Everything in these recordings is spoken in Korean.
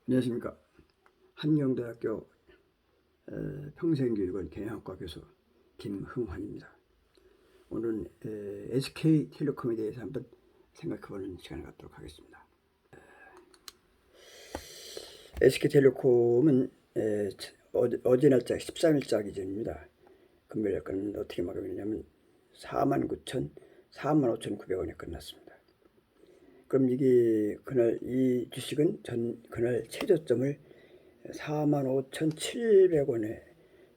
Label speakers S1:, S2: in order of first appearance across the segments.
S1: 안녕하십니까. 한경대학교 평생교육원 경영학과 교수 김흥환입니다. 오늘은 SK텔레콤에 대해서 한번 생각해보는 시간을 갖도록 하겠습니다. SK텔레콤은 어제 날짜 13일자 기준입니다. 금별약관은 어떻게 마감했냐면 45,900원에 끝났습니다. 그럼 이게 그날 이 주식은 그날 최저점을 45,700원에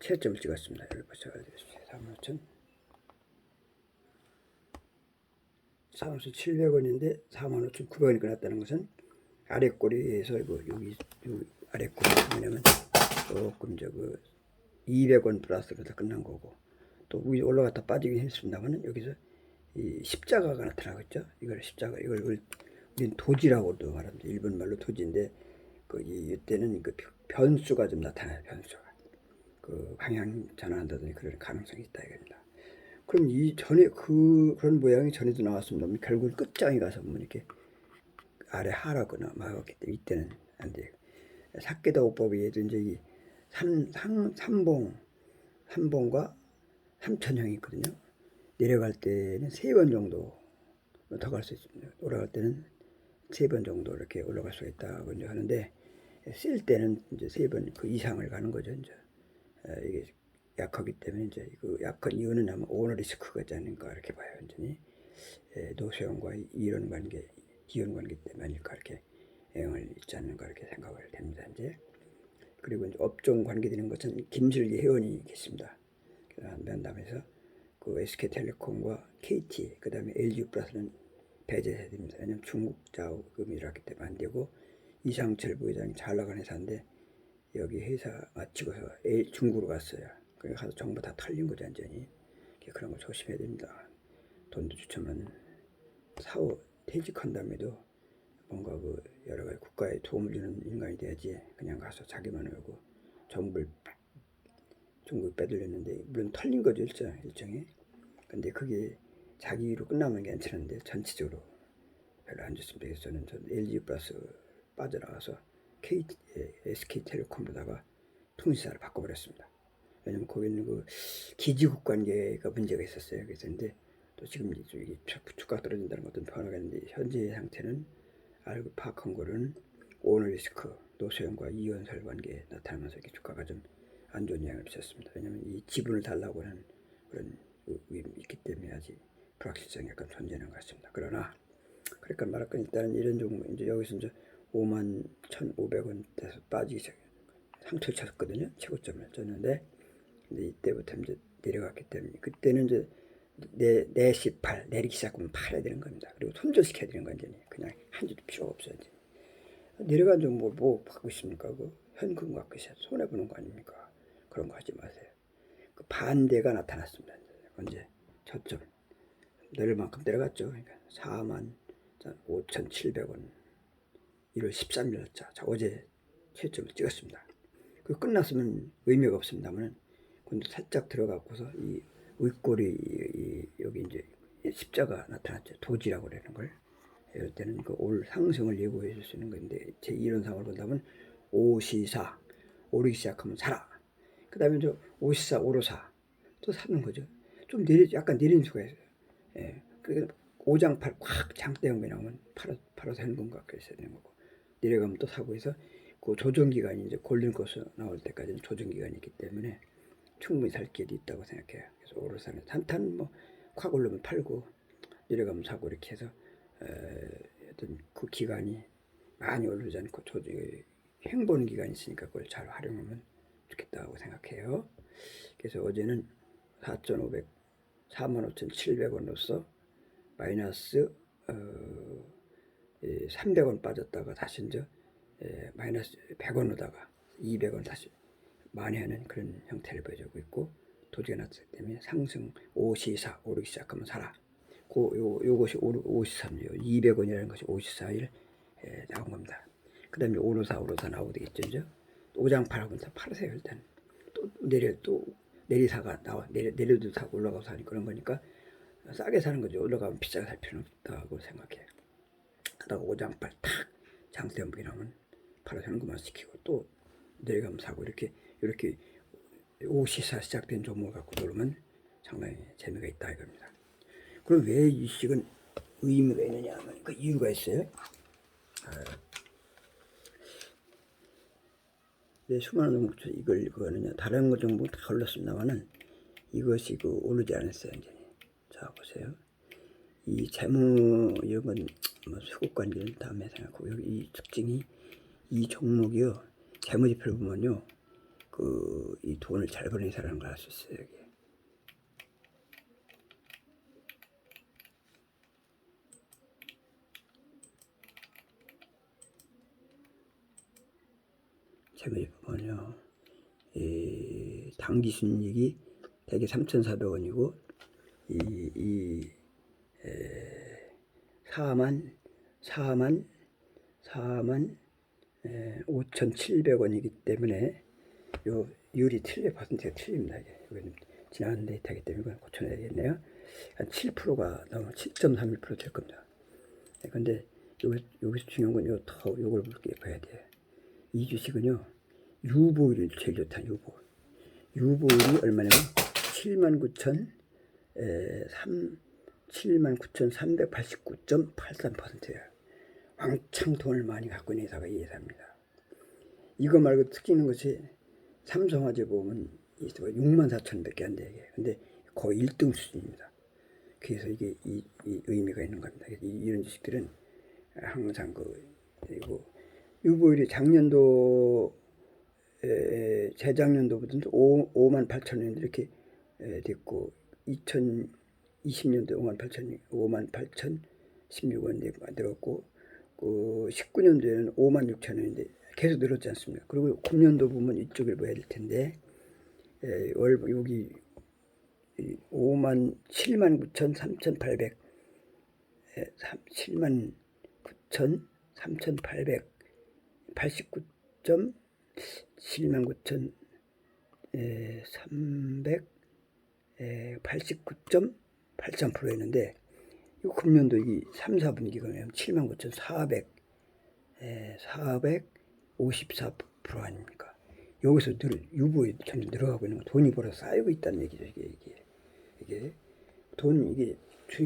S1: 최저점을 찍었습니다. 여기 보셔야 되겠습니다. 45,700원인데 45,900원이 끝났다는 것은 아래 꼬리에서 여기 아래 꼬리 뭐냐면 조금 200원 플러스로 다 끝난 거고, 또 위에 올라갔다 빠지긴 했습니다만은 여기서 이 십자가가 나타나겠죠. 이걸 십자가, 이걸 우리는 도지라고도 말합니다. 일본 말로 도지인데 이때는 그 변수가 좀 나타나요. 변수가 그 방향 전환한다든지 그런 가능성이 있다 이겁니다. 그럼 이 전에 그런 모양이 전에도 나왔습니다. 결국 끝장에 가서 뭐 이렇게 아래 하라거나 막았기 때문에 이때는 안 돼요. 사케다 오법에도 이제 이 삼봉과 삼천형이 있거든요. 내려갈 때는 3번 정도 더 갈 수 있습니다. 올라갈 때는 3번 정도 이렇게 올라갈 수가 있다고 이제 하는데, 쓸 때는 이제 3번 그 이상을 가는 거죠. 이제 이게 약하기 때문에 이제 그 약한 이유는 아마 오너 리스크가 있지 않을까 이렇게 봐요. 완전히 노소형과 이론 관계, 기원 관계 때문에 아닐까 이렇게 영향을 있지 않는가 이렇게 생각을 됩니다. 이제 그리고 이제 업종 관계되는 것은 김슬기 회원이 계십니다. 면담에서 그 SK텔레콤과 KT, 그 다음에 LG 플러스는 배제해야 됩니다. 왜냐면 중국 자금이라기 때문에 안 되고, 이상철 부회장이 잘 나가는 회사인데 여기 회사 마치고서 중국으로 갔어요. 그래 가서 정보 다 털린 거죠, 완전히. 그런 거 조심해야 됩니다. 돈도 주처만 사후 퇴직한 다음에도 뭔가 그 여러 가지 국가에 도움을 주는 인간이 돼야지, 그냥 가서 자기만 하고 정부를 중국에 빼돌렸는데, 물론 털린 거죠, 일정이. 근데 그게 자기로 끝나면 괜찮은데 전체적으로 별로 안 좋습니다. 그래서 저는 LG 플러스 빠져나가서 SK텔레콤으로다가 통신사를 바꿔버렸습니다. 왜냐면 거기는 그 기지국 관계가 문제가 있었어요. 그래서 근데 또 지금 이게 주가 떨어진다는 것도 변화가 있는데, 현재 상태는 알고 파악한 거는 오너 리스크, 노소형과 이연설 관계에 나타나면서 이렇게 주가가 좀 안 좋은 영향을 미쳤습니다. 왜냐면 이 지분을 달라고 하는 그런 의미가 있기 때문에 아직 불확실성이 약간 존재하는 것 같습니다. 그러나 그러니까 말할 건 일단은 이런 종목, 이제 여기서 이제 51,500원대에서 빠지기 시작, 상투를 쳤거든요. 최고점을 쳤는데, 근데 이때부터 이제 내려갔기 때문에 그때는 이제 내시 내리기 시작하면 팔아야 되는 겁니다. 그리고 손절시켜야 되는 건지, 그냥 한 주도 필요가 없어요. 이제 내려간 종목을 뭐 받고 있습니까? 그 현금 갖고 있어요. 손해 보는 거 아닙니까? 그런 거 하지 마세요. 그 반대가 나타났습니다. 언제 저점 내릴 만큼 내려갔죠. 그러니까 45,700원 1월 13일자 어제 최저점을 찍었습니다. 그 끝났으면 의미가 없습니다만, 근데 살짝 들어가고서 이 윗골이 여기 이제 십자가 나타났죠. 도지라고 그러는 걸. 이럴 때는 그 올 상승을 예고해 줄 수 있는 건데, 제 이론상으로 본다면 5시사 오르기 시작하면 사라. 그 다음에 저 5시사 오르사 또 사는 거죠. 좀 약간 내리는 수가 있어요. 예. 그 오장팔 꽉 장대형이 나오면 팔아서 현금 갖고 있어야 되는 거고, 내려가면 또 사고 해서 그 조정기간이 이제 골든코스 나올 때까지는 조정기간이 있기 때문에 충분히 살 길이 있다고 생각해요. 그래서 오르사는 단탄 콱 오르면 팔고 내려가면 사고 이렇게 해서 어떤 그 기간이 많이 오르지 않고 행보는 기간이 있으니까 그걸 잘 활용하면 좋겠다고 생각해요. 그래서 어제는 45,700원으로서 마이너스 300원 빠졌다가 다시 이제 마이너스 100원으로다가 200원 다시 만회하는 그런 형태를 보여주고 있고, 도지가 났기 때문에 상승 5시사 오르기 시작하면 사라. 요것이 5시사입니다. 200원이라는 것이 54일 나온 겁니다. 그 다음에 오르사 나오고 되겠죠. 오장팔하고 팔으세요. 일단 또 내리사가 나와, 내려도 사고 올라가서 사니 그런 거니까 싸게 사는 거죠. 올라가면 비싸게 살 필요는 없다고 생각해요. 샀다가 오장팔 탁 장대 한번 나면 바로 현금화 시키고 또 내려가면 사고 이렇게 오시사 시작된 종목을 갖고 놀면 상당히 재미가 있다 이겁니다. 그럼 왜 이 주식은 의미가 있느냐 하면 그 이유가 있어요. 내 수많은 종목 중 이걸 그거는요 다른 거 종목 다 올랐습니다만은 이것이 오르지 않았어요. 이제 자 보세요. 이 재무 이런 건 뭐 수급 관계는 다음에 생각하고 여기 이 특징이 이 종목이요 재무지표를 보면요 이 돈을 잘 버는 사람인 걸 알 수 있어요. 여기. 재무지표 보면요 이 당기순이익이 대개 3,400원이고 이 4만 5,700원이기 때문에 요 율이 틀려 퍼센트가 틀립니다. 이게 지난 데이터이기 때문에 이건 고쳐내야 되겠네요. 한 7%가 넘어 7.31% 될 겁니다. 근데 여기서 중요한 건 요걸 봐야 돼요. 이 주식은요 유보율이 제일 좋다. 유보율이 얼마냐면 79,389.83%예요. 왕창 돈을 많이 갖고 있는 회사가 이 회사입니다. 이거 말고 특징 있는 것이 삼성화재 보면 64,000원밖에 안 돼. 근데 거의 1등 수준입니다. 그래서 이게 이 의미가 있는 겁니다. 이런 주식들은 항상 그리고 유보율이 작년도 재작년도부터 58,000원 이렇게 됐고 2020년도 58,016원 만들었고 19년도에는 56,000원인데 계속 늘었지 않습니까? 그리고 금년도 보면 이쪽을 봐야 될 텐데 여기 79,3,800 79,3,889 79,389.83%였는데 이 금년도 이 3, 4분기가 79,454% 아닙니까? 여기서 유보에 점점 늘어가고 있는 거 돈이 벌어 쌓이고 있다는 얘기죠. 이게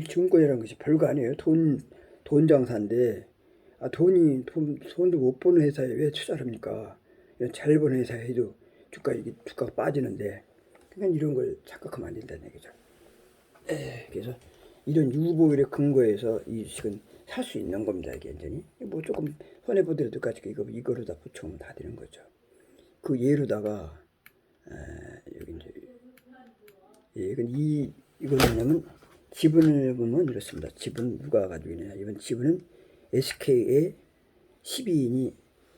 S1: 증권이라는 것이 별거 아니에요. 돈 장사인데 돈도 못 버는 회사에 왜 투자를 합니까? 잘 버는 회사에 해도 주가가 빠지는데 그러니까 이런 걸 착각하면 안 된다는 얘기죠. 그래서 이런 유보율에 근거해서 이 주식은 살 수 있는 겁니다. 이게 완전히 뭐 조금 손해 보더라도 가지고 이거로 다 붙여오면 다 되는 거죠. 그 예로다가 여기 이제 이건 뭐냐면 지분을 보면 이렇습니다. 지분 누가 가지고 있느냐? 이번 지분은 SK의 12인이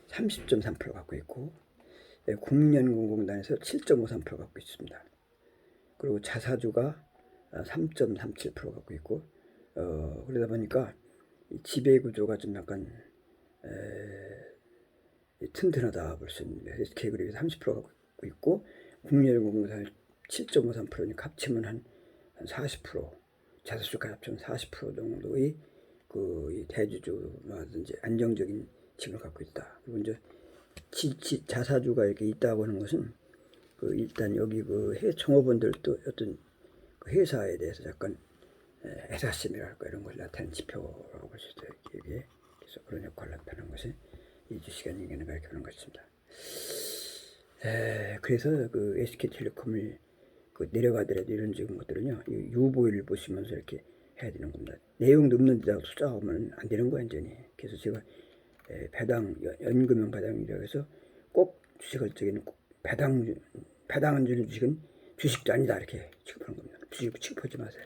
S1: 30.3% 갖고 있고 국민연금공단에서 7.53% 갖고 있습니다. 그리고 자사주가 3.37% 갖고 있고 그러다 보니까 지배구조가 좀 약간 튼튼하다 볼 수 있는데 SK그룹이 30% 갖고 있고 국민연금공단이 7.53%니까 합치면 한 40% 자사주가 합치면 40% 정도의 이 대주주라든지 안정적인 지분을 갖고 있다. 그리고 이제 자사주가 이렇게 있다고 하는 것은 일단 여기 종업원들도 어떤 회사에 대해서 약간 애사심이랄까 이런 걸 나타내는 지표라고 볼 수 있어요. 이게 그래서 그런 역할을 나타내는 것이 이 주식의 인간을 가리키는 것입니다. 그래서 SK텔레콤을 내려가더라도 이런 지금 것들은요 유보율을 보시면서 이렇게 해야 되는 겁니다. 내용도 없는 데다가 투자하면 안 되는 거예요, 완전히. 그래서 제가 배당, 연금형 배당이라고 해서 꼭 주식할 적에는 배당 주는 주식은 주식도 아니다 이렇게 취급하는 겁니다. 주식 취급하지 마세요.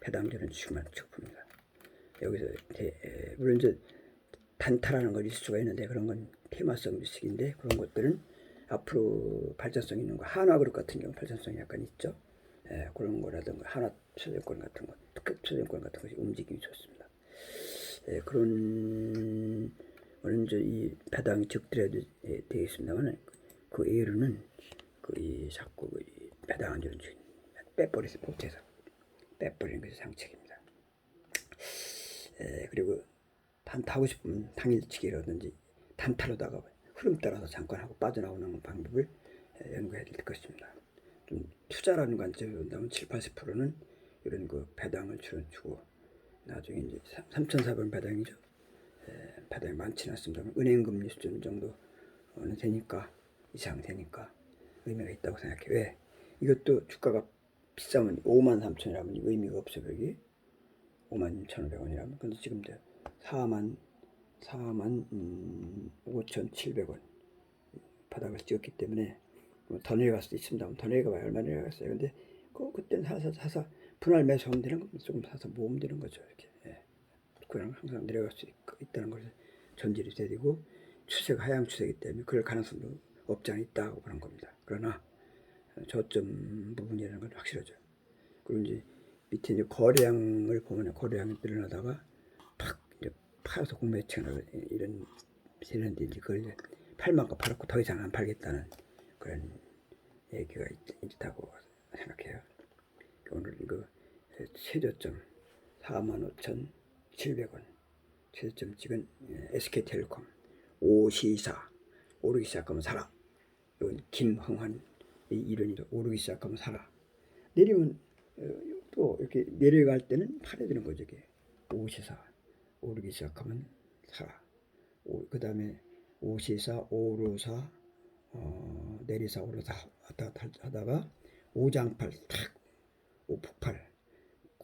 S1: 배당 주는 주식만 취급합니다. 여기서 물론 이제 단타라는 걸 있을 수가 있는데 그런 건 테마성 주식인데 그런 것들은 앞으로 발전성 있는 거 한화그룹 같은 경우 발전성이 약간 있죠. 그런 거라든가 하나투자증권 같은 거, 특급투자증권 같은 것이 움직임이 좋습니다. 그런 거는 이제 이 배당이 적들어야 되어 있습니다만 그 예로는 자꾸 배당 안 주는 주인 빼버리지 못해서 빼버리는 것이 상책입니다. 그리고 단타 하고 싶으면 당일치기라든지 단타로다가 흐름 따라서 잠깐 하고 빠져나오는 방법을 연구해야 될 것입니다. 좀 투자라는 관점에서 본다면 7, 80%는 이런 그 배당을 주고 나중에 이제 3,400 배당이죠. 배당이 많지는 않습니다. 은행 금리 수준 정도는 되니까 이상 되니까 의미가 있다고 생각해요. 왜? 이것도 주가가 비싸면 53,000원이라면 의미가 없어 여기 51,500원이라면 근데 지금 45,700원 바닥을 찍었기 때문에 더 내려갈 수도 있습니다. 더 내려가봐야 얼마 내려갔어요. 근데 그때는 사서 분할 매수하면 되는 겁니다. 조금 사서 모으면 되는 거죠. 이렇게 그냥 항상 내려갈 수 있다는 것을 전제를 돼야 되고 추세가 하향 추세이기 때문에 그럴 가능성도 없지 않아 있다고 그런 겁니다. 그러나 저점 부분이라는 건 확실하죠. 그리고 이제 밑에 이제 거래량을 보면 거래량이 늘어나다가 팍 이제 팔아서 공매층을 이런 세련돼 이제 그걸 이제 팔만큼 팔았고 더 이상 안 팔겠다는 그런 얘기가 있다고 생각해요. 오늘 그 최저점 45,700원 최저점 찍은 SK텔레콤 5시사 오르기 시작하면 사라. 이건 김흥환 이론이죠. 오르기 시작하면 사라. 내리면 또 이렇게 내려갈 때는 팔아야 되는 거죠. 이게 5시사 오르기 시작하면 사라. 그 다음에 5시사 오르사 내리사 오르사 하다가 오장팔 탁 오폭팔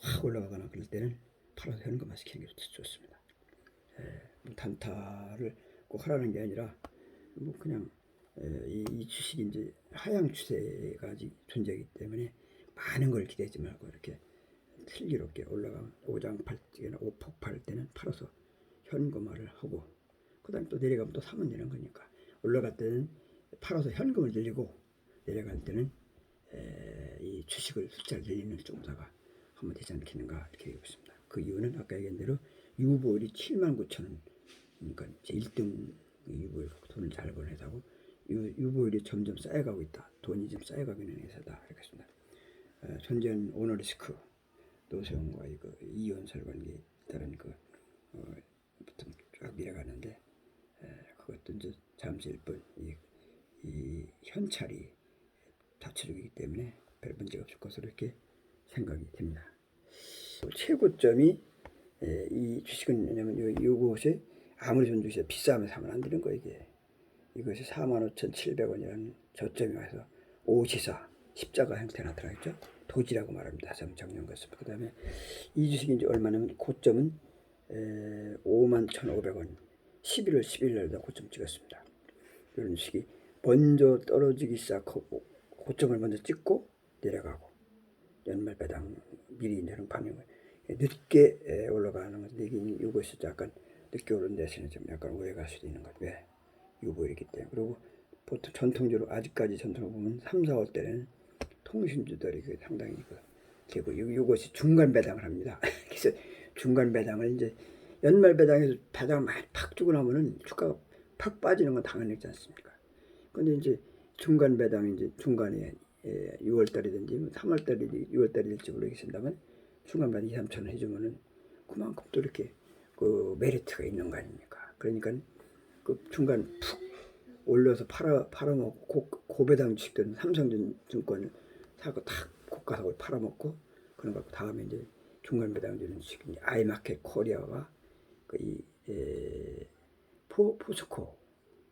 S1: 확 올라가거나 그럴 때는 팔아서 현금화 시키는 게 좋습니다. 단타를 꼭 하라는 게 아니라 뭐 그냥 이 주식이 이제 하향 추세가 아직 존재하기 때문에 많은 걸 기대하지 말고 이렇게 슬기롭게 올라가면 오장팔찌나 오폭팔 때는 팔아서 현금화를 하고 그 다음에 또 내려가면 또 사면 되는 거니까 올라갈 때는 팔아서 현금을 늘리고 내려갈 때는 이 주식을 숫자를 늘리는 정도가 하면 되지 않겠는가 이렇게 얘기하고 있습니다. 그 이유는 아까 얘기한 대로 유보율이 79,000원 그러니까 제 1등 유보율 돈을 잘 버는 회사고 유보율이 점점 쌓여가고 있다. 돈이 좀 쌓여가고 있는 회사다. 이렇습니다. 존재한 오너리스크 노세훈과 그 이혼설 관계에 따른 쫙 밀어가는데 그것도 이제 잠시 일뿐 이 현찰이 자체적이기 때문에 별 문제가 없을 것으로 이렇게 생각이 됩니다. 최고점이 이 주식은 왜냐면 이것이 아무리 좋은 주식이 비싸면 사면 안 되는 거 이것이 45,700원이라는 저점이 와서 오시사 십자가 형태 나타나겠죠. 도지라고 말합니다. 정리한 것은. 그 다음에 이 주식이 이제 얼마냐면 고점은 51,500원 11월 11일 날 고점 찍었습니다. 이런 주식이 먼저 떨어지기 시작하고 고점을 먼저 찍고 내려가고 연말 배당 미리 내는 반영을 늦게 올라가는 건데 이것이 약간 늦게 오른 대신에 좀 약간 오해갈 수도 있는 것. 왜? 유보이기 때문에. 그리고 보통 전통적으로 아직까지 전통을 보면 3, 4월 때는 통신주들이 상당히 되고 이것이 중간 배당을 합니다. 그래서 중간 배당을 이제 연말 배당에서 배당을 많이 팍 주고 나면은 주가가 팍 빠지는 건 당연하지 않습니까? 근데 이제 중간 배당이 이제 중간에 6월달이든지 3월달이든지 6월달이 될지 모르겠습니다만 중간 배당 2, 3천 원 해주면은 그만큼 또 이렇게 그 메리트가 있는 거 아닙니까? 그러니까 그 중간 푹 올려서 팔아먹고 고배당 주식들은 삼성증권 사고 탁 고가사고 팔아먹고 그런 거 다음에 이제 중간 배당 주는 주식 아이마켓 코리아와 포스코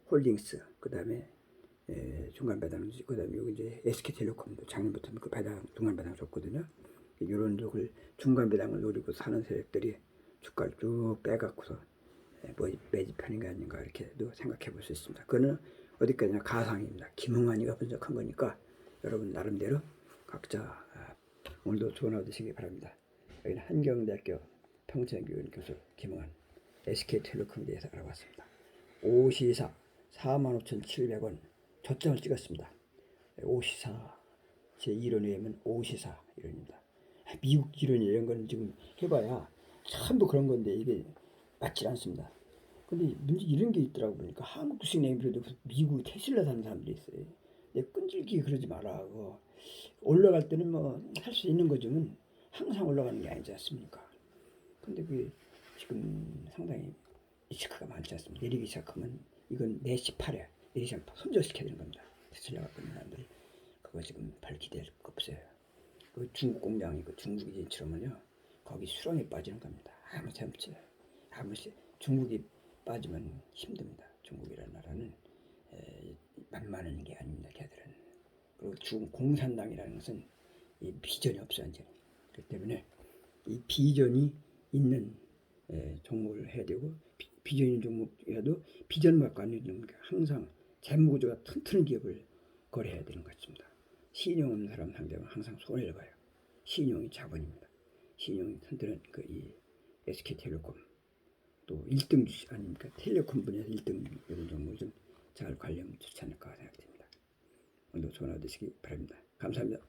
S1: 홀딩스 그 다음에 중간 배당 그 다음에 여기 이제 SK텔레콤도 작년부터 그 배당 중간 배당 줬거든요. 이런 쪽을 중간 배당을 노리고 사는 세력들이 주가를 쭉 빼갖고서 매집하는 게 아닌가 이렇게도 생각해 볼 수 있습니다. 그거는 어디까지나 가상입니다. 김흥환이가 분석한 거니까 여러분 나름대로 각자 오늘도 좋은 하루 되시기 바랍니다. 여기는 한경대학교 평생교원 교수 김흥환 SK텔레콤에 대해서 알아봤습니다. 오시사 45,700원 저점을 찍었습니다. 오시사 제 이론에 의하면 오시사 이론입니다. 미국 이론 이런 거는 지금 해봐야 전부 그런 건데 이게 맞지 않습니다. 근데 문제 이런 게 있더라고 보니까 한국 주식 내비로도 미국 테슬라 사는 사람들이 있어요. 끈질기게 그러지 마라. 올라갈 때는 뭐 할 수 있는 거지만 항상 올라가는 게 아니지 않습니까? 근데 그게 지금 상당히 리스크가 많지 않습니다. 내리기 시작하면 이건 내 18회 내리기 시작하면 손절시켜야 되는 겁니다. 테슬라 갖고 있는 사람들이 그거 지금 별 기대할 거 없어요. 그 중국 공장이 그 중국이 진출하면요 거기 수렁에 빠지는 겁니다. 아무 재없지. 중국이 빠지면 힘듭니다. 중국이라는 나라는 만만한 게 아닙니다. 걔들은. 그리고 중국 공산당이라는 것은 이 비전이 없어요. 이제. 그렇기 때문에 이 비전이 있는 종목을 해야 되고 비전 있는 종목이라도 비전을 갖고 안 있는 항상 재무구조가 튼튼한 기업을 거래해야 되는 것 같습니다. 신용 없는 사람 상대로 항상 손해를 봐요. 신용이 자본입니다. 신용이 튼튼한 이 SK텔레콤 또 1등 주식 아닙니까? 텔레콤 분야에서 1등 이런 종목을 좀 잘 관리하면 좋지 않을까 생각됩니다. 오늘도 좋은 하루 되시기 바랍니다. 감사합니다.